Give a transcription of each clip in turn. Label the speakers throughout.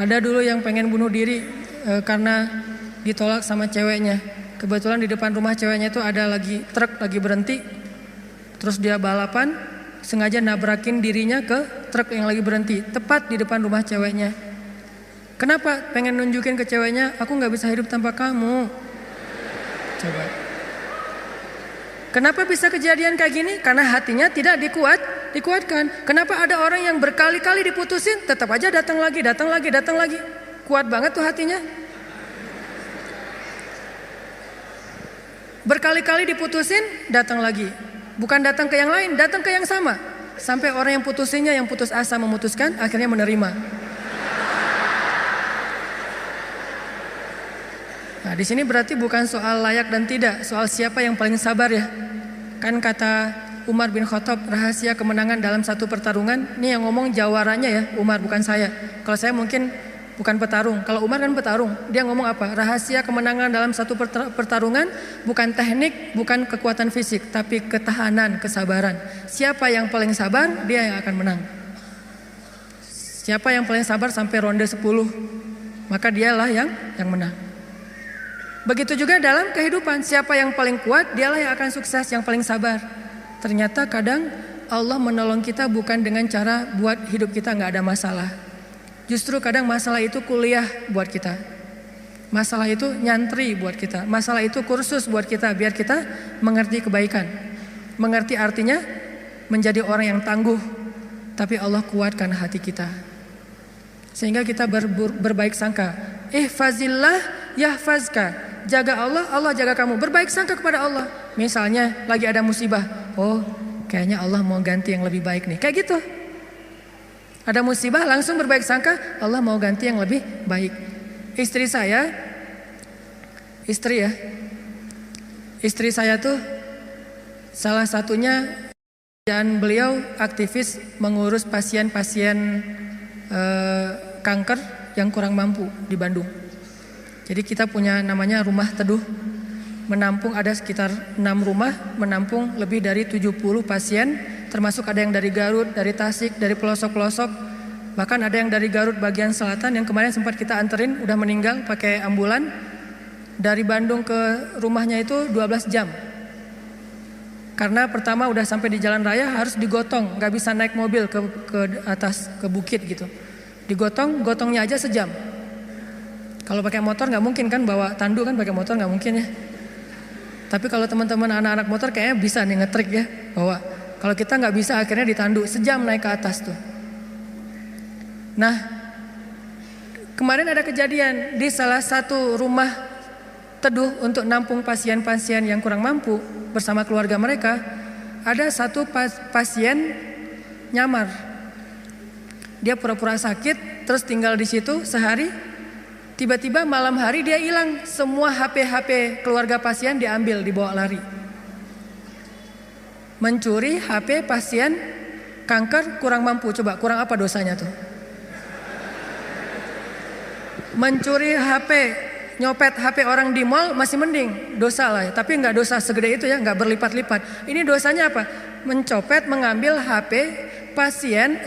Speaker 1: Ada dulu yang pengen bunuh diri karena ditolak sama ceweknya. Kebetulan di depan rumah ceweknya itu ada lagi truk lagi berhenti. Terus dia balapan, sengaja nabrakin dirinya ke truk yang lagi berhenti, tepat di depan rumah ceweknya. Kenapa? Pengen nunjukin ke ceweknya, aku gak bisa hidup tanpa kamu. Coba. Kenapa bisa kejadian kayak gini? Karena hatinya tidak dikuatkan. Kenapa ada orang yang berkali-kali diputusin, tetap aja datang lagi. Kuat banget tuh hatinya. Berkali-kali diputusin, datang lagi. Bukan datang ke yang lain, datang ke yang sama. Sampai orang yang putusinnya, yang putus asa memutuskan, akhirnya menerima. Nah, di sini berarti bukan soal layak dan tidak, soal siapa yang paling sabar ya. Kan kata Umar bin Khattab, rahasia kemenangan dalam satu pertarungan, ini yang ngomong jawaranya ya, Umar bukan saya. Kalau saya mungkin bukan petarung, kalau Umar kan petarung. Dia ngomong apa? Rahasia kemenangan dalam satu pertarungan bukan teknik, bukan kekuatan fisik, tapi ketahanan, kesabaran. Siapa yang paling sabar, dia yang akan menang. Siapa yang paling sabar sampai ronde 10, maka dialah yang menang. Begitu juga dalam kehidupan, siapa yang paling kuat, dialah yang akan sukses, yang paling sabar. Ternyata kadang Allah menolong kita bukan dengan cara buat hidup kita gak ada masalah. Justru kadang masalah itu kuliah buat kita. Masalah itu nyantri buat kita. Masalah itu kursus buat kita, biar kita mengerti kebaikan. Mengerti artinya menjadi orang yang tangguh. Tapi Allah kuatkan hati kita, sehingga kita berbaik sangka. Ihfazillah yahfazka. Jaga Allah, Allah jaga kamu. Berbaik sangka kepada Allah. Misalnya lagi ada musibah, oh kayaknya Allah mau ganti yang lebih baik nih. Kayak gitu. Ada musibah langsung berbaik sangka, Allah mau ganti yang lebih baik. Istri saya tuh salah satunya, dan beliau aktivis mengurus pasien-pasien kanker yang kurang mampu di Bandung. Jadi kita punya namanya rumah teduh, menampung ada sekitar 6 rumah, menampung lebih dari 70 pasien, termasuk ada yang dari Garut, dari Tasik, dari pelosok-pelosok, bahkan ada yang dari Garut bagian selatan yang kemarin sempat kita anterin, udah meninggal pakai ambulan. Dari Bandung ke rumahnya itu 12 jam. Karena pertama udah sampai di jalan raya harus digotong, gak bisa naik mobil ke atas, ke bukit gitu. Gotongnya aja sejam. Kalau pakai motor nggak mungkin kan, bawa tandu kan, pakai motor nggak mungkin ya. Tapi kalau teman-teman anak-anak motor kayaknya bisa nih ngetrik ya, bawa. Kalau kita nggak bisa akhirnya ditandu, sejam naik ke atas tuh. Nah, kemarin ada kejadian di salah satu rumah teduh untuk nampung pasien-pasien yang kurang mampu bersama keluarga mereka. Ada satu pasien nyamar. Dia pura-pura sakit, terus tinggal di situ sehari. Tiba-tiba malam hari dia hilang, semua HP keluarga pasien diambil, dibawa lari. Mencuri HP pasien kanker kurang mampu, coba kurang apa dosanya tuh? Mencuri HP, nyopet HP orang di mall masih mending, dosa lah ya. Tapi nggak dosa segede itu ya, nggak berlipat-lipat. Ini dosanya apa? Mencopet, mengambil HP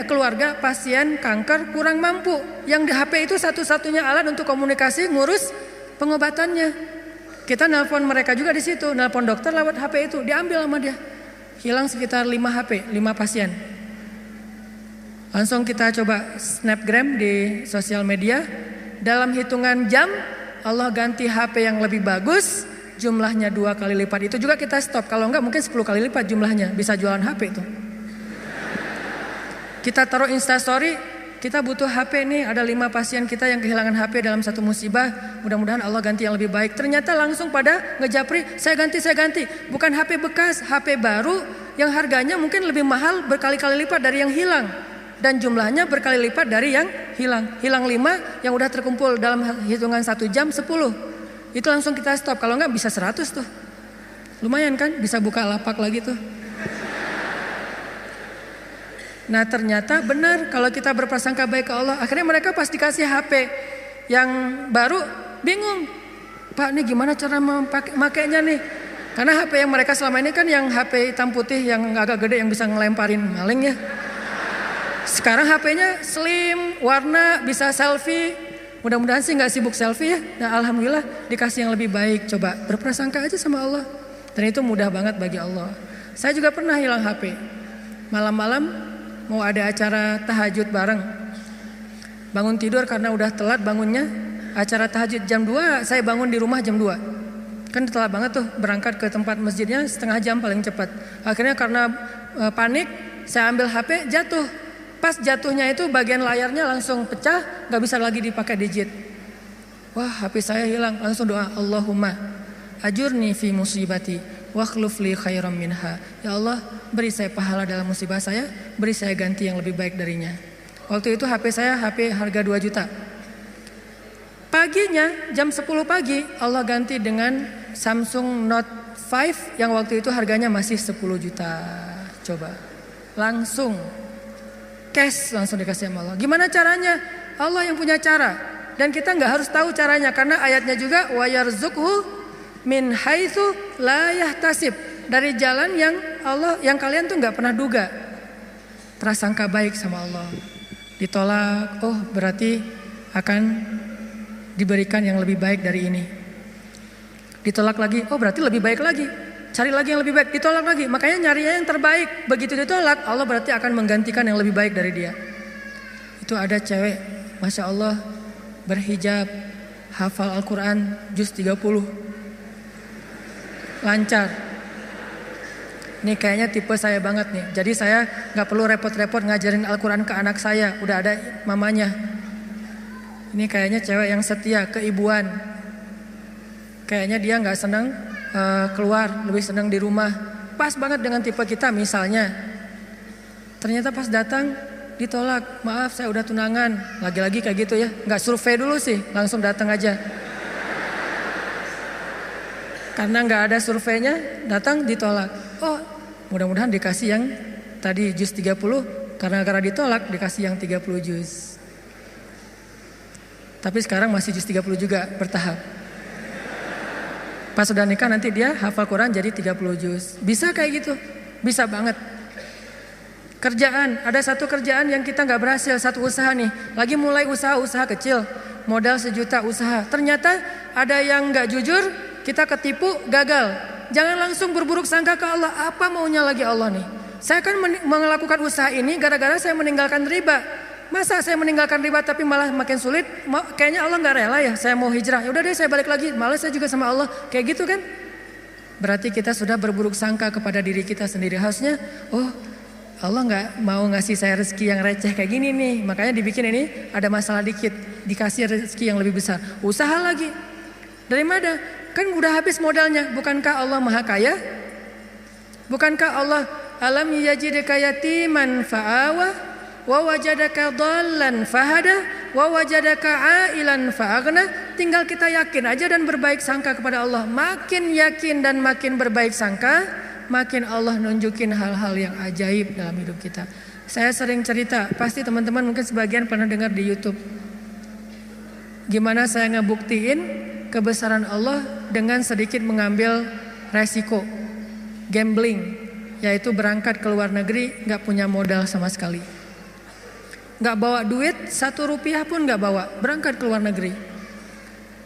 Speaker 1: keluarga pasien kanker kurang mampu, yang di HP itu satu-satunya alat untuk komunikasi ngurus pengobatannya. Kita nelpon mereka juga di situ, nelpon dokter lewat HP itu, diambil sama dia. Hilang sekitar 5 HP, 5 pasien. Langsung kita coba snapgram di sosial media. Dalam hitungan jam Allah ganti HP yang lebih bagus, jumlahnya 2 kali lipat. Itu juga kita stop, kalau enggak mungkin 10 kali lipat jumlahnya, bisa jualan HP itu. Kita taruh Instastory, kita butuh HP nih, ada 5 pasien kita yang kehilangan HP dalam satu musibah, mudah-mudahan Allah ganti yang lebih baik. Ternyata langsung pada ngejapri, saya ganti. Bukan HP bekas, HP baru yang harganya mungkin lebih mahal berkali-kali lipat dari yang hilang. Dan jumlahnya berkali lipat dari yang hilang. Hilang 5, yang udah terkumpul dalam hitungan 1 jam 10. Itu langsung kita stop, kalau enggak bisa 100 tuh. Lumayan kan, bisa buka lapak lagi tuh. Nah ternyata benar, kalau kita berprasangka baik ke Allah, akhirnya mereka pas dikasih HP yang baru bingung, Pak ini gimana cara memakainya nih? Karena HP yang mereka selama ini kan yang HP hitam putih yang agak gede yang bisa ngelemparin maling ya. Sekarang HP-nya slim, warna, bisa selfie, Mudah-mudahan sih nggak sibuk selfie ya. Nah alhamdulillah dikasih yang lebih baik. Coba berprasangka aja sama Allah. Dan itu mudah banget bagi Allah. Saya juga pernah hilang HP. Malam-malam mau ada acara tahajud bareng. Bangun tidur karena udah telat bangunnya. Acara tahajud jam 2, saya bangun di rumah jam 2. Kan telat banget tuh berangkat ke tempat masjidnya setengah jam paling cepat. Akhirnya karena panik saya ambil HP jatuh. Pas jatuhnya itu bagian layarnya langsung pecah, gak bisa lagi dipakai digit. Wah HP saya hilang, langsung doa Allahumma ajurni fi musibati wakhluf li khairam minha. Ya Allah beri saya pahala dalam musibah saya, beri saya ganti yang lebih baik darinya. Waktu itu HP saya HP harga 2 juta. Paginya jam 10 pagi Allah ganti dengan Samsung Note 5 yang waktu itu harganya masih 10 juta. Coba langsung cash langsung dikasih sama Allah. Gimana caranya? Allah yang punya cara. Dan kita nggak harus tahu caranya karena ayatnya juga wa yarzuqhu min haitsu la yahtasib. Dari jalan yang Allah yang kalian tuh nggak pernah duga. Prasangka baik sama Allah. Ditolak, oh berarti akan diberikan yang lebih baik dari ini. Ditolak lagi, oh berarti lebih baik lagi. Cari lagi yang lebih baik, ditolak lagi. Makanya nyarinya yang terbaik. Begitu ditolak, Allah berarti akan menggantikan yang lebih baik dari dia. Itu ada cewek, Masya Allah, berhijab, hafal Al-Quran, juz 30. Lancar. Ini kayaknya tipe saya banget nih. Jadi saya gak perlu repot-repot ngajarin Al-Quran ke anak saya. Udah ada mamanya. Ini kayaknya cewek yang setia, keibuan. Kayaknya dia gak senang keluar, lebih senang di rumah. Pas banget dengan tipe kita misalnya. Ternyata pas datang ditolak. Maaf saya udah tunangan. Lagi-lagi kayak gitu ya. Gak survei dulu sih, langsung datang aja. Karena gak ada surveinya, datang ditolak. Oh mudah-mudahan dikasih yang tadi juz 30. Karena ditolak dikasih yang 30 juz. Tapi sekarang masih juz 30 juga bertahap. Pas sudah nikah nanti dia hafal Quran jadi 30 juz. Bisa kayak gitu, bisa banget. Kerjaan, ada satu kerjaan yang kita gak berhasil, satu usaha nih. Lagi mulai usaha kecil, modal 1 juta usaha. Ternyata ada yang gak jujur, kita ketipu, gagal. Jangan langsung berburuk sangka ke Allah, apa maunya lagi Allah nih. Saya kan melakukan usaha ini gara-gara saya meninggalkan riba. Masa saya meninggalkan riba tapi malah makin sulit? Kayaknya Allah gak rela ya, saya mau hijrah. Ya udah deh saya balik lagi, malah saya juga sama Allah. Kayak gitu kan? Berarti kita sudah berburuk sangka kepada diri kita sendiri. Harusnya, oh Allah gak mau ngasih saya rezeki yang receh kayak gini nih. Makanya dibikin ini ada masalah dikit, dikasih rezeki yang lebih besar. Usaha lagi. Dari mana? Kan udah habis modalnya. Bukankah Allah maha kaya? Bukankah Allah alam yajidka yatiman fa'awa? Wa wajadaka dhallan fahada wa wajadaka ailan fa'aghna. Tinggal kita yakin aja dan berbaik sangka kepada Allah. Makin yakin dan makin berbaik sangka, makin Allah nunjukin hal-hal yang ajaib dalam hidup kita. Saya sering cerita, pasti teman-teman mungkin sebagian pernah dengar di YouTube. Gimana saya ngebuktiin kebesaran Allah dengan sedikit mengambil resiko gambling, yaitu berangkat ke luar negeri gak punya modal sama sekali. Gak bawa duit, 1 rupiah pun gak bawa, berangkat ke luar negeri.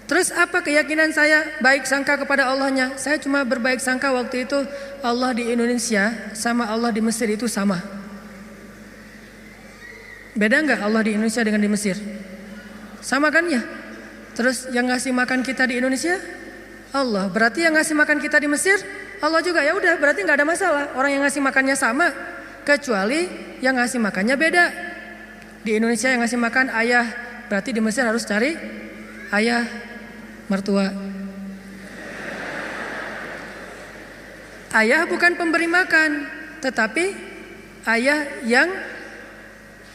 Speaker 1: Terus apa keyakinan saya baik sangka kepada Allahnya? Saya cuma berbaik sangka waktu itu Allah di Indonesia sama Allah di Mesir itu sama. Beda gak Allah di Indonesia dengan di Mesir? Sama kan ya? Terus yang ngasih makan kita di Indonesia Allah, berarti yang ngasih makan kita di Mesir Allah juga. Ya udah, berarti gak ada masalah. Orang yang ngasih makannya sama, kecuali yang ngasih makannya beda. Di Indonesia yang ngasih makan ayah, berarti di Mesir harus cari ayah mertua. Ayah bukan pemberi makan, tetapi ayah yang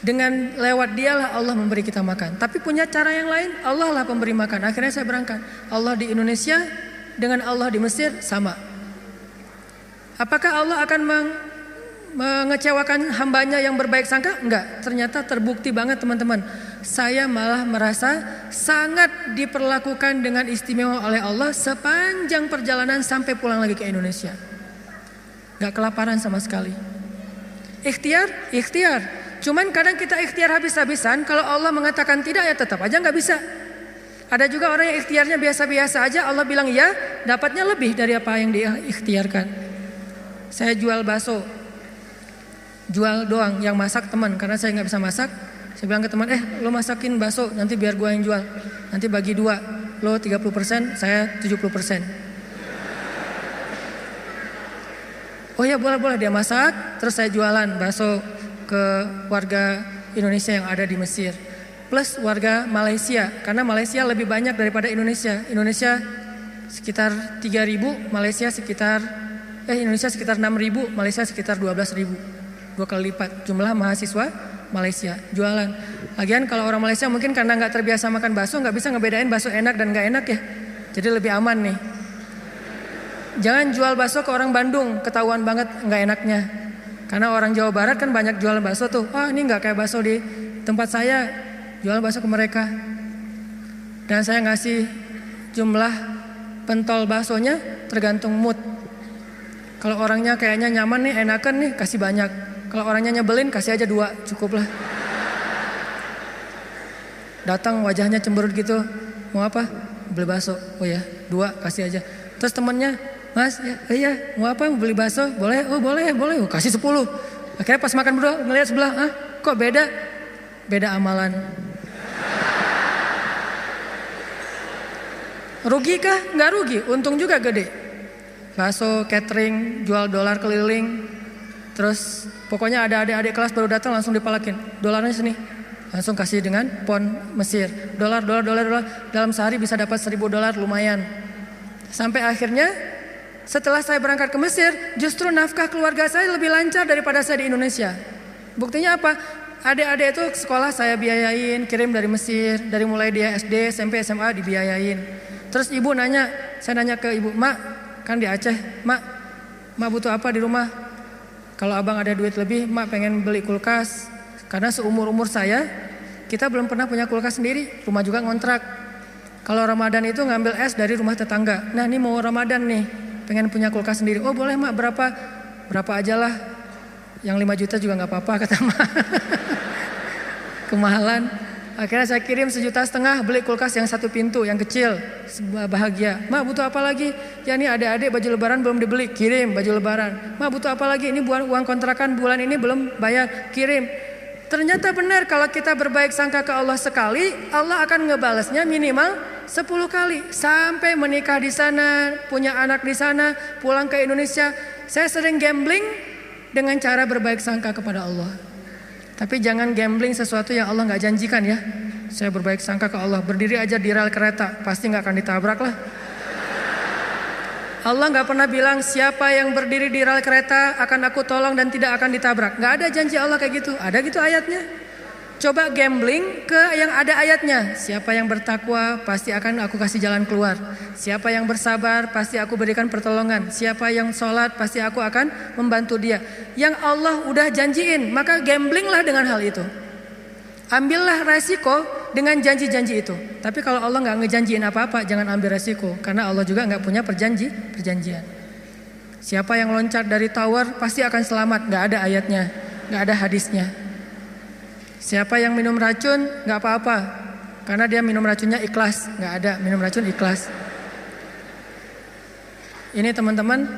Speaker 1: dengan lewat dialah Allah memberi kita makan. Tapi punya cara yang lain, Allah lah pemberi makan. Akhirnya saya berangkat. Allah di Indonesia dengan Allah di Mesir sama. Apakah Allah akan mengecewakan hambanya yang berbaik sangka? Enggak. Ternyata terbukti banget teman-teman. Saya malah merasa sangat diperlakukan dengan istimewa oleh Allah sepanjang perjalanan sampai pulang lagi ke Indonesia. Enggak kelaparan sama sekali. Ikhtiar. Cuman kadang kita ikhtiar habis-habisan. Kalau Allah mengatakan tidak ya tetap aja enggak bisa. Ada juga orang yang ikhtiarnya biasa-biasa aja, Allah bilang ya, dapatnya lebih dari apa yang dia ikhtiarkan. Saya jual bakso, jual doang, yang masak teman, karena saya nggak bisa masak. Saya bilang ke teman, lo masakin bakso, nanti biar gua yang jual. Nanti bagi 2, lo 30%, saya 70%. Oh ya boleh, dia masak, terus saya jualan bakso ke warga Indonesia yang ada di Mesir. Plus warga Malaysia, karena Malaysia lebih banyak daripada Indonesia. Indonesia sekitar 3.000, Indonesia sekitar 6.000, Malaysia sekitar 12.000. 2 kali lipat jumlah mahasiswa Malaysia. Jualan. Lagian kalau orang Malaysia mungkin karena nggak terbiasa makan bakso, nggak bisa ngebedain bakso enak dan nggak enak ya. Jadi lebih aman nih. Jangan jual bakso ke orang Bandung, ketahuan banget nggak enaknya. Karena orang Jawa Barat kan banyak jual bakso tuh. Ini nggak kayak bakso di tempat saya, jual bakso ke mereka. Dan saya ngasih jumlah pentol baksonya tergantung mood. Kalau orangnya kayaknya nyaman nih, enakan nih, kasih banyak. Kalau orangnya nyebelin, kasih aja 2, cukup lah. Datang wajahnya cemberut gitu, mau apa? Beli bakso. Oh ya, 2 kasih aja. Terus temennya, Mas, iya, mau apa? Mau beli bakso? Boleh? Oh boleh. Oh, kasih 10. Akhirnya pas makan berdua ngeliat sebelah, kok beda? Beda amalan. Rugi kah? Nggak rugi, untung juga gede. Bakso, catering, jual dolar keliling. Terus pokoknya ada adik-adik kelas baru datang langsung dipalakin. Dolarnya sini. Langsung kasih dengan pon Mesir. Dolar. Dalam sehari bisa dapat 1.000 dolar, lumayan. Sampai akhirnya setelah saya berangkat ke Mesir, justru nafkah keluarga saya lebih lancar daripada saya di Indonesia. Buktinya apa? Adik-adik itu sekolah saya biayain, kirim dari Mesir. Dari mulai dia SD, SMP, SMA dibiayain. Terus ibu nanya, saya nanya ke ibu, Mak, kan di Aceh, Mak butuh apa di rumah? Kalau abang ada duit lebih, Mak pengen beli kulkas. Karena seumur-umur saya, kita belum pernah punya kulkas sendiri, rumah juga ngontrak. Kalau Ramadan itu ngambil es dari rumah tetangga. Nah ini mau Ramadan nih, pengen punya kulkas sendiri. Oh boleh Mak, berapa aja lah. Yang 5 juta juga gak apa-apa kata Mak. Kemahalan. Akhirnya saya kirim 1,5 juta beli kulkas yang 1 pintu, yang kecil. Bahagia. Mak butuh apa lagi? Ya ini adik-adik baju lebaran belum dibeli, kirim baju lebaran. Mak butuh apa lagi? Ini uang kontrakan bulan ini belum bayar, kirim. Ternyata benar kalau kita berbaik sangka ke Allah sekali, Allah akan ngebalesnya minimal 10 kali. Sampai menikah di sana, punya anak di sana, pulang ke Indonesia. Saya sering gambling dengan cara berbaik sangka kepada Allah. Tapi jangan gambling sesuatu yang Allah gak janjikan ya. Saya berbaik sangka ke Allah, berdiri aja di rel kereta, pasti gak akan ditabrak lah. Allah gak pernah bilang siapa yang berdiri di rel kereta akan aku tolong dan tidak akan ditabrak. Gak ada janji Allah kayak gitu. Ada gitu ayatnya. Coba gambling ke yang ada ayatnya. Siapa yang bertakwa pasti akan aku kasih jalan keluar. Siapa yang bersabar pasti aku berikan pertolongan. Siapa yang sholat pasti aku akan membantu dia. Yang Allah udah janjiin, maka gamblinglah dengan hal itu. Ambillah resiko dengan janji-janji itu. Tapi kalau Allah gak ngejanjiin apa-apa, jangan ambil resiko. Karena Allah juga gak punya perjanjian. Siapa yang loncat dari tower pasti akan selamat. Gak ada ayatnya, gak ada hadisnya. Siapa yang minum racun gak apa-apa. Karena dia minum racunnya ikhlas. Gak ada minum racun ikhlas. Ini teman-teman,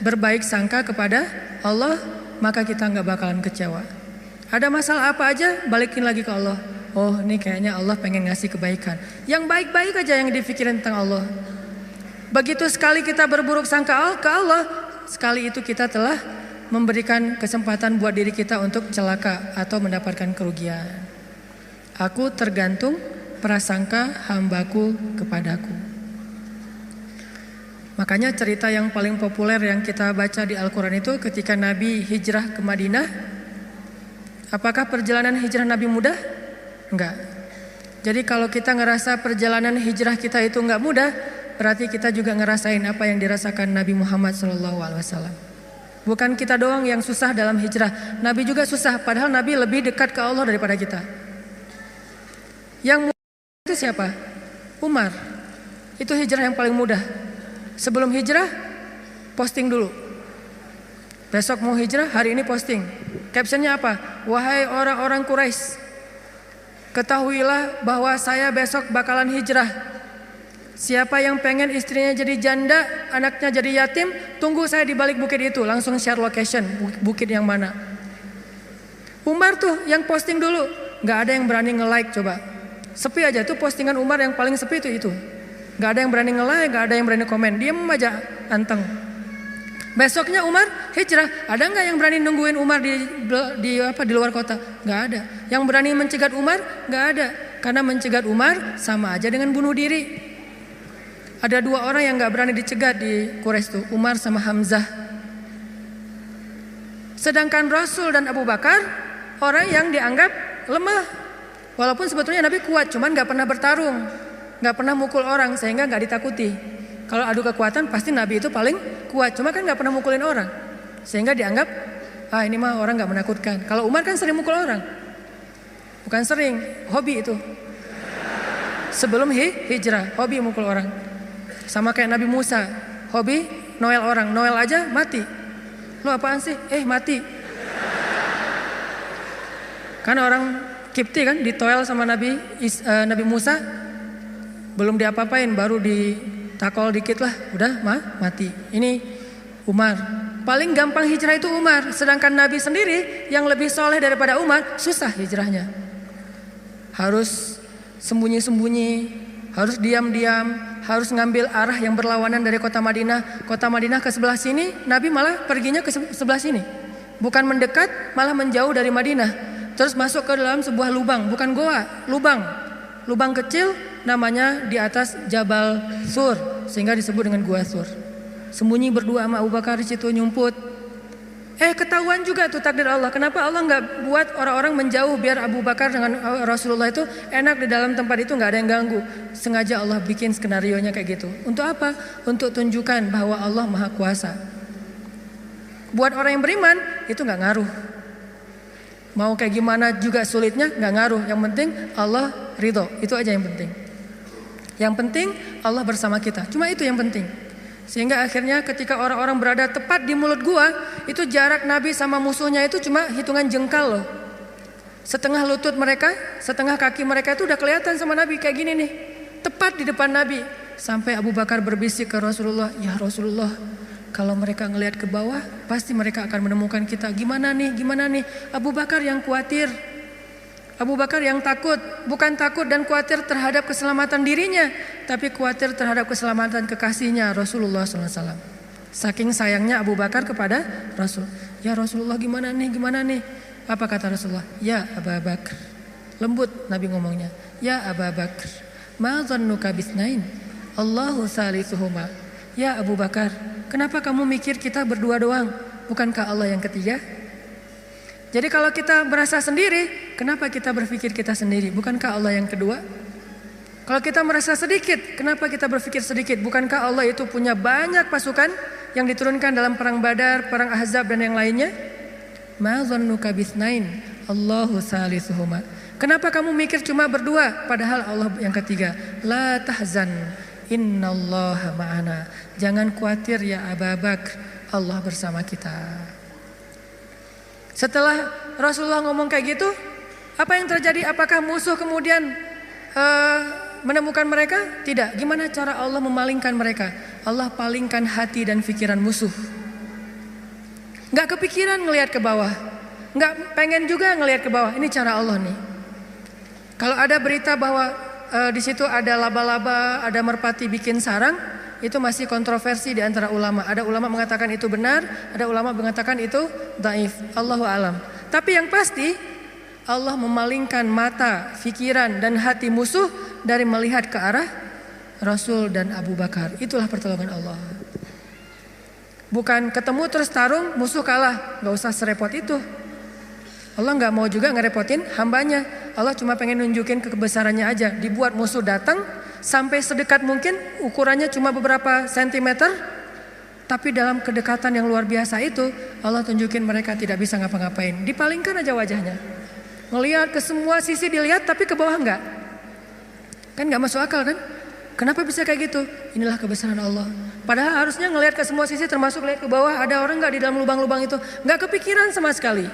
Speaker 1: berbaik sangka kepada Allah, maka kita gak bakalan kecewa. Ada masalah apa aja, balikin lagi ke Allah. Oh ini kayaknya Allah pengen ngasih kebaikan. Yang baik-baik aja yang dipikirin tentang Allah. Begitu sekali kita berburuk sangka ke Allah, sekali itu kita telah memberikan kesempatan buat diri kita untuk celaka atau mendapatkan kerugian. Aku tergantung prasangka hambaku kepadaku. Makanya cerita yang paling populer yang kita baca di Al-Quran itu ketika Nabi hijrah ke Madinah. Apakah perjalanan hijrah Nabi mudah? Enggak. Jadi kalau kita ngerasa perjalanan hijrah kita itu enggak mudah, berarti kita juga ngerasain apa yang dirasakan Nabi Muhammad SAW. Bukan kita doang yang susah dalam hijrah, Nabi juga susah. Padahal Nabi lebih dekat ke Allah daripada kita. Yang mudah itu siapa? Umar. Itu hijrah yang paling mudah. Sebelum hijrah, posting dulu. Besok mau hijrah, hari ini posting. Captionnya apa? Wahai orang-orang Quraisy, ketahuilah bahwa saya besok bakalan hijrah. Siapa yang pengen istrinya jadi janda, anaknya jadi yatim, tunggu saya di balik bukit itu. Langsung share location, bukit yang mana. Umar tuh yang posting dulu, gak ada yang berani nge-like coba. Sepi aja tuh postingan Umar yang paling sepi itu. Gak ada yang berani nge-like, gak ada yang berani komen. Diam aja, anteng. Besoknya Umar hijrah, ada nggak yang berani nungguin Umar di luar kota? Nggak ada. Yang berani mencegat Umar? Nggak ada. Karena mencegat Umar sama aja dengan bunuh diri. Ada 2 orang yang nggak berani dicegat di Quraisy tuh, Umar sama Hamzah. Sedangkan Rasul dan Abu Bakar orang yang dianggap lemah. Walaupun sebetulnya Nabi kuat, cuman nggak pernah bertarung, nggak pernah mukul orang sehingga nggak ditakuti. Kalau adu kekuatan pasti Nabi itu paling kuat, cuma kan nggak pernah mukulin orang, sehingga dianggap ini mah orang nggak menakutkan. Kalau Umar kan sering mukul orang, bukan sering, hobi itu. Sebelum hijrah, hobi mukul orang. Sama kayak Nabi Musa, hobi noel orang, noel aja mati. Lu apaan sih? Mati. Kan orang Kipti kan ditoel sama Nabi Musa, belum diapa-apain, baru ditakol dikit lah, udah mati. Ini Umar. Paling gampang hijrah itu Umar. Sedangkan Nabi sendiri yang lebih soleh daripada Umar, susah hijrahnya. Harus sembunyi-sembunyi, harus diam-diam, harus ngambil arah yang berlawanan dari kota Madinah. Kota Madinah ke sebelah sini, Nabi malah perginya ke sebelah sini. Bukan mendekat, malah menjauh dari Madinah. Terus masuk ke dalam sebuah lubang, bukan goa, lubang kecil, namanya di atas Jabal Sur, sehingga disebut dengan Gua Sur. Sembunyi berdua sama Abu Bakar di situ nyumput. Ketahuan juga tuh takdir Allah. Kenapa Allah nggak buat orang-orang menjauh biar Abu Bakar dengan Rasulullah itu enak di dalam tempat itu, nggak ada yang ganggu. Sengaja Allah bikin skenarionya kayak gitu. Untuk apa? Untuk tunjukkan bahwa Allah Maha Kuasa. Buat orang yang beriman itu nggak ngaruh. Mau kayak gimana juga sulitnya nggak ngaruh. Yang penting Allah ridho, itu aja yang penting. Yang penting Allah bersama kita. Cuma itu yang penting. Sehingga akhirnya ketika orang-orang berada tepat di mulut gua, itu jarak Nabi sama musuhnya itu cuma hitungan jengkal loh. Setengah lutut mereka, setengah kaki mereka itu udah kelihatan sama Nabi kayak gini nih. Tepat di depan Nabi. Sampai Abu Bakar berbisik ke Rasulullah, "Ya Rasulullah, kalau mereka ngelihat ke bawah, pasti mereka akan menemukan kita. Gimana nih? Abu Bakar yang khawatir. Abu Bakar yang takut. Bukan takut dan khawatir terhadap keselamatan dirinya, tapi khawatir terhadap keselamatan kekasihnya Rasulullah SAW. Saking sayangnya Abu Bakar kepada Rasul. Ya Rasulullah gimana nih? Apa kata Rasulullah? Ya Abu Bakar. Lembut Nabi ngomongnya. Ya Abu Bakar. Ma dhannuka bisnain? Allahu salisuhuma. Ya Abu Bakar, kenapa kamu mikir kita berdua doang? Bukankah Allah yang ketiga? Jadi kalau kita merasa sendiri, kenapa kita berpikir kita sendiri? Bukankah Allah yang kedua? Kalau kita merasa sedikit, kenapa kita berpikir sedikit? Bukankah Allah itu punya banyak pasukan yang diturunkan dalam perang Badar, perang Ahzab dan yang lainnya? Ma dhannuka bisnain? Allahu salisuhuma. Kenapa kamu mikir cuma berdua padahal Allah yang ketiga? La tahzan, innallaha ma'ana. Jangan khawatir ya Abu Bakar, Allah bersama kita. Setelah Rasulullah ngomong kayak gitu, apa yang terjadi? Apakah musuh kemudian menemukan mereka? Tidak. Gimana cara Allah memalingkan mereka? Allah palingkan hati dan pikiran musuh. Gak kepikiran ngelihat ke bawah, gak pengen juga ngelihat ke bawah. Ini cara Allah nih. Kalau ada berita bahwa di situ ada laba-laba, ada merpati bikin sarang, itu masih kontroversi di antara ulama. Ada ulama mengatakan itu benar, ada ulama mengatakan itu dhaif. Allahu alam. Tapi yang pasti Allah memalingkan mata, pikiran dan hati musuh dari melihat ke arah Rasul dan Abu Bakar. Itulah pertolongan Allah. Bukan ketemu terus tarung, musuh kalah. Gak usah serepot itu. Allah gak mau juga ngerepotin hambanya. Allah cuma pengen nunjukin kebesarannya aja. Dibuat musuh datang sampai sedekat mungkin, ukurannya cuma beberapa sentimeter, tapi dalam kedekatan yang luar biasa itu Allah tunjukin mereka tidak bisa ngapa-ngapain. Dipalingkan aja wajahnya, ngelihat ke semua sisi dilihat, tapi ke bawah enggak. Kan gak masuk akal kan? Kenapa bisa kayak gitu? Inilah kebesaran Allah. Padahal harusnya ngelihat ke semua sisi, termasuk lihat ke bawah, ada orang gak di dalam lubang-lubang itu. Gak kepikiran sama sekali.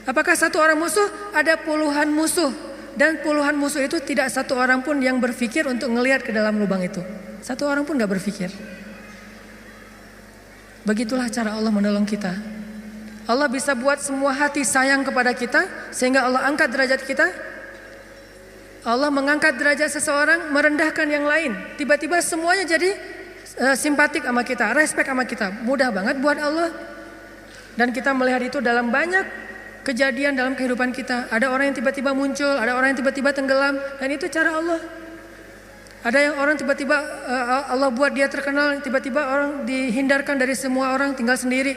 Speaker 1: Apakah satu orang musuh? Ada puluhan musuh. Dan puluhan musuh itu tidak satu orang pun yang berpikir untuk ngelihat ke dalam lubang itu. Satu orang pun gak berpikir. Begitulah cara Allah menolong kita. Allah bisa buat semua hati sayang kepada kita, sehingga Allah angkat derajat kita. Allah mengangkat derajat seseorang, merendahkan yang lain. Tiba-tiba semuanya jadi simpatik sama kita, respect sama kita. Mudah banget buat Allah. Dan kita melihat itu dalam banyak kejadian dalam kehidupan kita. Ada orang yang tiba-tiba muncul, ada orang yang tiba-tiba tenggelam, dan itu cara Allah. Ada yang orang tiba-tiba Allah buat dia terkenal, tiba-tiba orang dihindarkan dari semua orang, tinggal sendiri.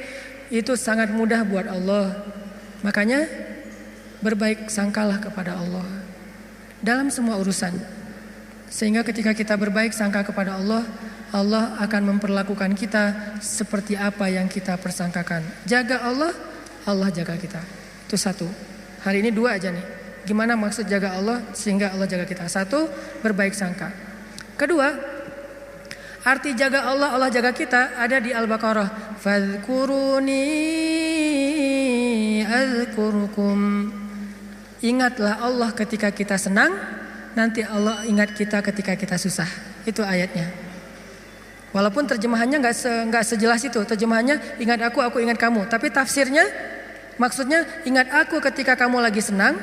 Speaker 1: Itu sangat mudah buat Allah. Makanya berbaik sangkalah kepada Allah dalam semua urusan. Sehingga ketika kita berbaik sangka kepada Allah, Allah akan memperlakukan kita seperti apa yang kita persangkakan. Jaga Allah, Allah jaga kita. Itu satu. Hari ini dua aja nih. Gimana maksud jaga Allah sehingga Allah jaga kita? Satu, berbaik sangka. Kedua, arti jaga Allah, Allah jaga kita ada di Al-Baqarah. Fadhkuruni azkurkum. Ingatlah Allah ketika kita senang, nanti Allah ingat kita ketika kita susah. Itu ayatnya. Walaupun terjemahannya nggak sejelas itu. Terjemahannya ingat aku ingat kamu. Tapi tafsirnya maksudnya ingat aku ketika kamu lagi senang,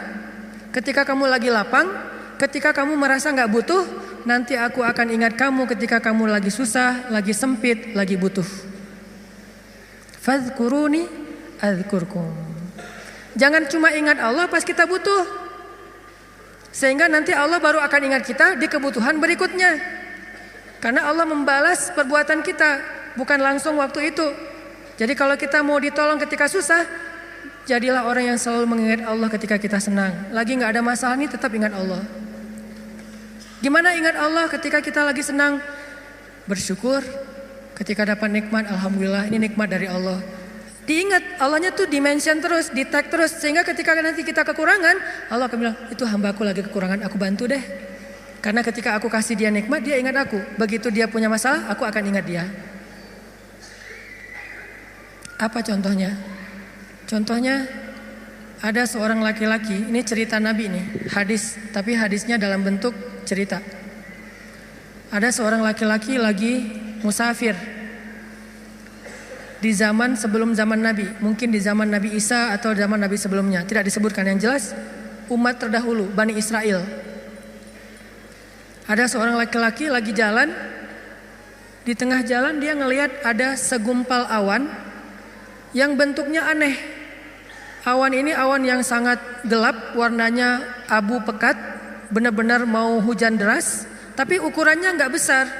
Speaker 1: ketika kamu lagi lapang, ketika kamu merasa nggak butuh, nanti aku akan ingat kamu ketika kamu lagi susah, lagi sempit, lagi butuh. Fadhkuruni adzkurkum. Jangan cuma ingat Allah pas kita butuh, sehingga nanti Allah baru akan ingat kita di kebutuhan berikutnya. Karena Allah membalas perbuatan kita, bukan langsung waktu itu. Jadi kalau kita mau ditolong ketika susah, jadilah orang yang selalu mengingat Allah ketika kita senang. Lagi gak ada masalah nih, tetap ingat Allah. Gimana ingat Allah ketika kita lagi senang? Bersyukur. Ketika dapat nikmat, alhamdulillah ini nikmat dari Allah. Diingat, Allahnya tuh dimention terus, di tag terus. Sehingga ketika nanti kita kekurangan, Allah akan bilang, itu hambaku lagi kekurangan, aku bantu deh. Karena ketika aku kasih dia nikmat, dia ingat aku. Begitu dia punya masalah, aku akan ingat dia. Apa contohnya? Contohnya ada seorang laki-laki, ini cerita Nabi nih, hadis, tapi hadisnya dalam bentuk cerita. Ada seorang laki-laki lagi musafir di zaman sebelum zaman Nabi, mungkin di zaman Nabi Isa atau zaman Nabi sebelumnya, tidak disebutkan. Yang jelas umat terdahulu, Bani Israel. Ada seorang laki-laki lagi jalan, di tengah jalan dia ngelihat ada segumpal awan yang bentuknya aneh. Awan ini awan yang sangat gelap, warnanya abu pekat, benar-benar mau hujan deras, tapi ukurannya nggak besar,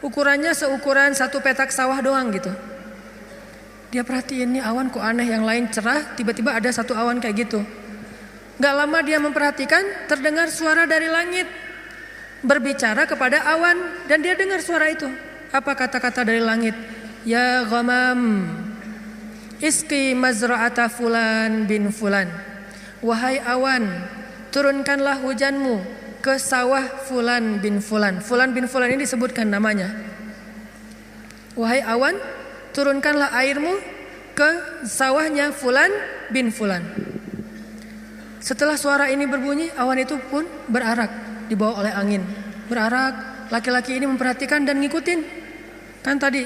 Speaker 1: ukurannya seukuran satu petak sawah doang gitu. Dia perhatiin nih awan kok aneh, yang lain cerah, tiba-tiba ada satu awan kayak gitu. Nggak lama dia memperhatikan, terdengar suara dari langit berbicara kepada awan, dan dia dengar suara itu. Apa kata-kata dari langit? Ya ghamam, iski mazra'ata fulan bin fulan. Wahai awan, turunkanlah hujanmu ke sawah fulan bin fulan. Fulan bin fulan ini disebutkan namanya. Wahai awan, turunkanlah airmu ke sawahnya fulan bin fulan. Setelah suara ini berbunyi, awan itu pun berarak, dibawa oleh angin. Berarak, laki-laki ini memperhatikan dan ngikutin. Kan tadi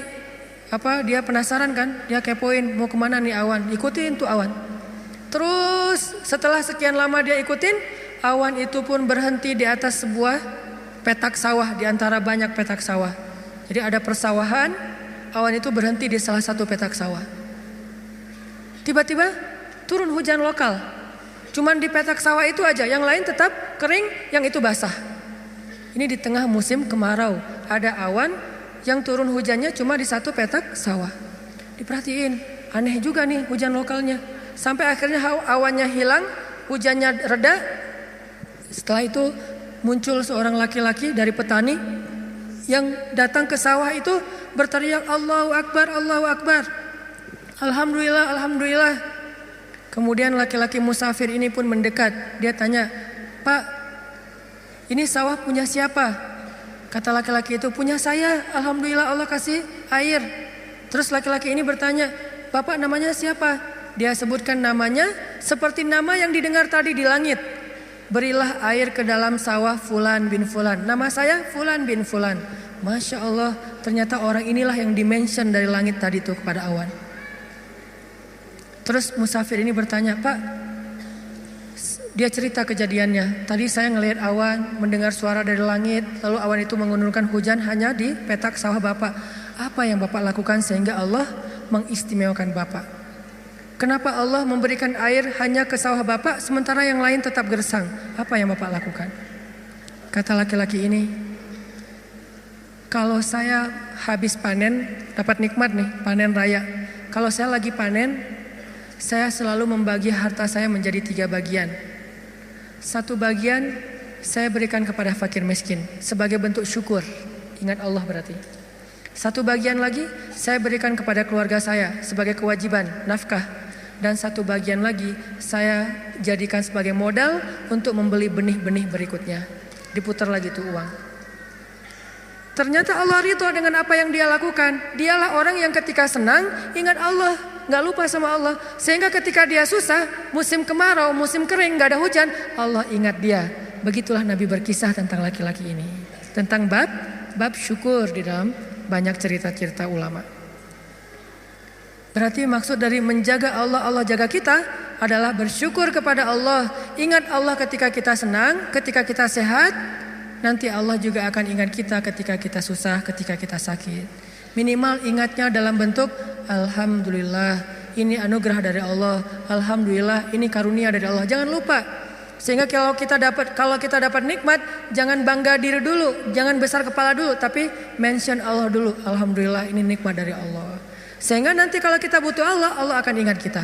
Speaker 1: dia penasaran kan, dia kepoin mau kemana nih awan, ikutin tuh awan. Terus setelah sekian lama dia ikutin, awan itu pun berhenti di atas sebuah petak sawah, di antara banyak petak sawah. Jadi ada persawahan, awan itu berhenti di salah satu petak sawah. Tiba-tiba turun hujan lokal. Cuman di petak sawah itu aja, yang lain tetap kering, yang itu basah. Ini di tengah musim kemarau, ada awan yang turun hujannya cuma di satu petak sawah. Diperhatiin, aneh juga nih hujan lokalnya. Sampai akhirnya awannya hilang, hujannya reda. Setelah itu muncul seorang laki-laki dari petani yang datang ke sawah itu berteriak, Allahu Akbar, Allahu Akbar, Alhamdulillah, Alhamdulillah. Kemudian laki-laki musafir ini pun mendekat. Dia tanya, Pak, ini sawah punya siapa? Kata laki-laki itu, punya saya, Alhamdulillah Allah kasih air. Terus laki-laki ini bertanya, Bapak namanya siapa? Dia sebutkan namanya seperti nama yang didengar tadi di langit. berilah air ke dalam sawah Fulan bin Fulan. Nama saya Fulan bin Fulan. Masya Allah, ternyata orang inilah yang dimention dari langit tadi tuh kepada awan. Terus musafir ini bertanya, Pak, dia cerita kejadiannya. Tadi saya ngelihat awan, mendengar suara dari langit, lalu awan itu menurunkan hujan hanya di petak sawah Bapak. Apa yang Bapak lakukan sehingga Allah mengistimewakan Bapak? Kenapa Allah memberikan air hanya ke sawah Bapak sementara yang lain tetap gersang? Apa yang Bapak lakukan? Kata laki-laki ini, kalau saya habis panen, dapat nikmat nih, panen raya. Kalau saya lagi panen, saya selalu membagi harta saya menjadi 3 bagian. 1 bagian saya berikan kepada fakir miskin sebagai bentuk syukur. Ingat Allah berarti. 1 bagian lagi saya berikan kepada keluarga saya sebagai kewajiban, nafkah. Dan 1 bagian lagi saya jadikan sebagai modal untuk membeli benih-benih berikutnya. Diputar lagi tuh uang. Ternyata Allah ridho dengan apa yang dia lakukan. Dialah orang yang ketika senang ingat Allah, gak lupa sama Allah. Sehingga ketika dia susah, musim kemarau, musim kering, gak ada hujan, Allah ingat dia. Begitulah Nabi berkisah tentang laki-laki ini. Tentang bab syukur di dalam banyak cerita-cerita ulama. Berarti maksud dari menjaga Allah, Allah jaga kita adalah bersyukur kepada Allah. Ingat Allah ketika kita senang, ketika kita sehat. Nanti Allah juga akan ingat kita ketika kita susah, ketika kita sakit. Minimal ingatnya dalam bentuk Alhamdulillah, ini anugerah dari Allah. Alhamdulillah, ini karunia dari Allah. Jangan lupa. Sehingga kalau kita dapat nikmat, jangan bangga diri dulu, jangan besar kepala dulu, tapi mention Allah dulu. Alhamdulillah, ini nikmat dari Allah. Sehingga nanti kalau kita butuh Allah, Allah akan ingat kita.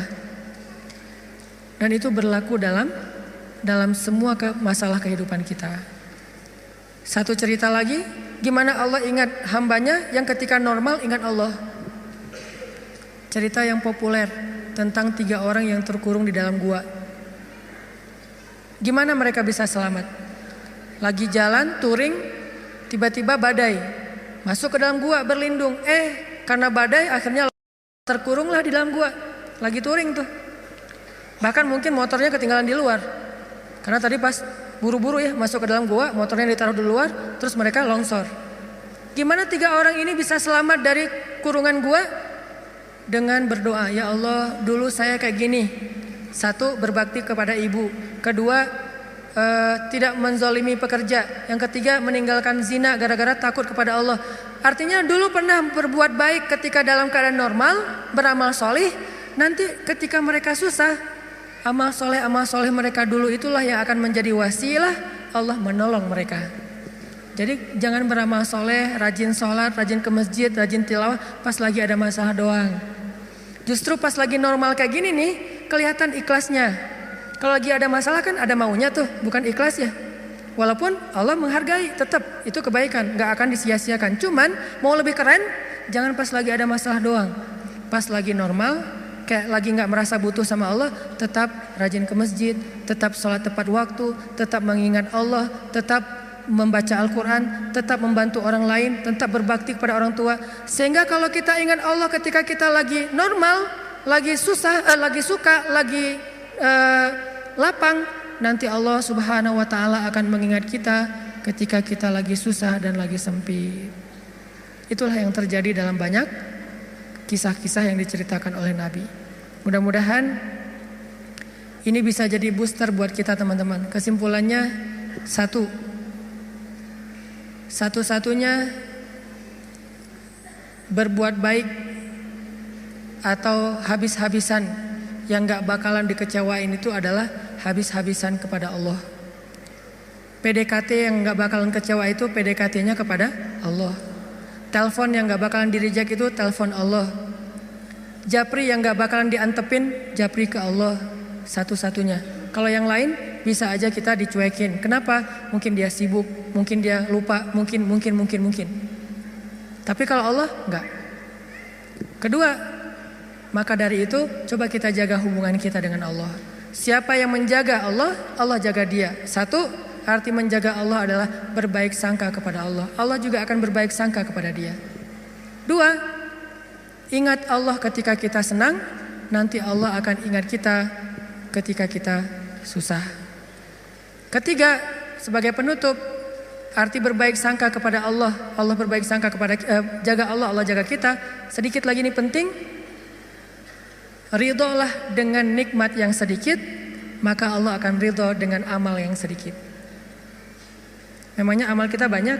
Speaker 1: Dan itu berlaku dalam semua masalah kehidupan kita. Satu cerita lagi, gimana Allah ingat hambanya yang ketika normal ingat Allah. Cerita yang populer tentang 3 orang yang terkurung di dalam gua. Gimana mereka bisa selamat? Lagi jalan touring, tiba-tiba badai, masuk ke dalam gua berlindung. Karena badai akhirnya terkurunglah di dalam gua. Lagi touring tuh. Bahkan mungkin motornya ketinggalan di luar. Karena tadi pas buru-buru ya masuk ke dalam gua, motornya ditaruh di luar, terus mereka longsor. Gimana 3 orang ini bisa selamat dari kurungan gua? Dengan berdoa, ya Allah, dulu saya kayak gini. 1, berbakti kepada ibu. 2, tidak menzalimi pekerja. Yang 3, meninggalkan zina gara-gara takut kepada Allah. Artinya dulu pernah berbuat baik ketika dalam keadaan normal, beramal soleh. Nanti ketika mereka susah, amal soleh mereka dulu itulah yang akan menjadi wasilah Allah menolong mereka. Jadi jangan beramal soleh, rajin sholat, rajin ke masjid, rajin tilawah pas lagi ada masalah doang. Justru pas lagi normal kayak gini nih, kelihatan ikhlasnya. Kalau lagi ada masalah kan ada maunya tuh, bukan ikhlas ya. Walaupun Allah menghargai, tetap itu kebaikan, gak akan disia-siakan. Cuman mau lebih keren, jangan pas lagi ada masalah doang. Pas lagi normal, kayak lagi gak merasa butuh sama Allah, tetap rajin ke masjid, tetap sholat tepat waktu, tetap mengingat Allah, tetap membaca Al-Quran, tetap membantu orang lain, tetap berbakti kepada orang tua. Sehingga kalau kita ingat Allah ketika kita lagi normal, lagi susah, lagi suka, lagi lapang, nanti Allah Subhanahu wa Ta'ala akan mengingat kita ketika kita lagi susah dan lagi sempit. Itulah yang terjadi dalam banyak kisah-kisah yang diceritakan oleh Nabi. Mudah-mudahan ini bisa jadi booster buat kita teman-teman. Kesimpulannya satu-satunya berbuat baik atau habis-habisan yang gak bakalan dikecewain itu adalah habis-habisan kepada Allah. PDKT yang gak bakalan kecewa itu PDKT-nya kepada Allah. Telepon yang gak bakalan di-reject itu telepon Allah. Japri yang gak bakalan diantepin, japri ke Allah. Satu-satunya. Kalau yang lain bisa aja kita dicuekin. Kenapa? Mungkin dia sibuk, mungkin dia lupa, mungkin. Tapi kalau Allah enggak. Kedua, maka dari itu coba kita jaga hubungan kita dengan Allah. Siapa yang menjaga Allah, Allah jaga dia. 1, arti menjaga Allah adalah berbaik sangka kepada Allah. Allah juga akan berbaik sangka kepada dia. 2, ingat Allah ketika kita senang, nanti Allah akan ingat kita ketika kita susah. Ketiga, sebagai penutup, arti berbaik sangka kepada Allah. Allah berbaik sangka kepada jaga Allah, Allah jaga kita. Sedikit lagi ini penting. Ridholah dengan nikmat yang sedikit, maka Allah akan ridho dengan amal yang sedikit. Memangnya amal kita banyak.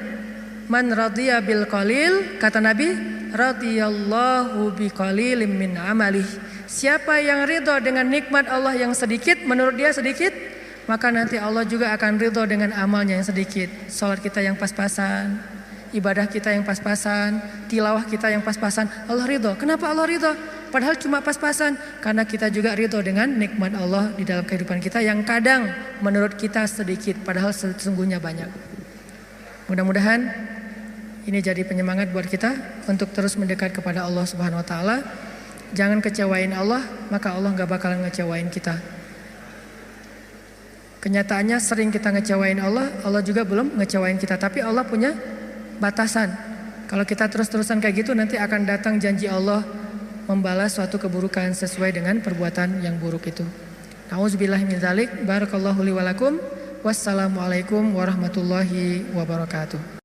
Speaker 1: Man radhiya bil qalil, kata Nabi, radhiyallahu bi qalilim min amalih. Siapa yang ridho dengan nikmat Allah yang sedikit, menurut dia sedikit, maka nanti Allah juga akan ridho dengan amalnya yang sedikit. Salat kita yang pas-pasan, ibadah kita yang pas-pasan, tilawah kita yang pas-pasan, Allah ridho. Kenapa Allah ridho? Padahal cuma pas-pasan, karena kita juga ridho dengan nikmat Allah di dalam kehidupan kita yang kadang menurut kita sedikit, padahal sesungguhnya banyak. Mudah-mudahan ini jadi penyemangat buat kita untuk terus mendekat kepada Allah Subhanahu Wa Taala. Jangan kecewain Allah, maka Allah gak bakalan ngecewain kita. Kenyataannya sering kita ngecewain Allah, Allah juga belum ngecewain kita. Tapi Allah punya batasan. Kalau kita terus-terusan kayak gitu, nanti akan datang janji Allah membalas suatu keburukan sesuai dengan perbuatan yang buruk itu. Nauzubillahi min dzalik. Barakallahu li wa lakum. Wassalamualaikum warahmatullahi wabarakatuh.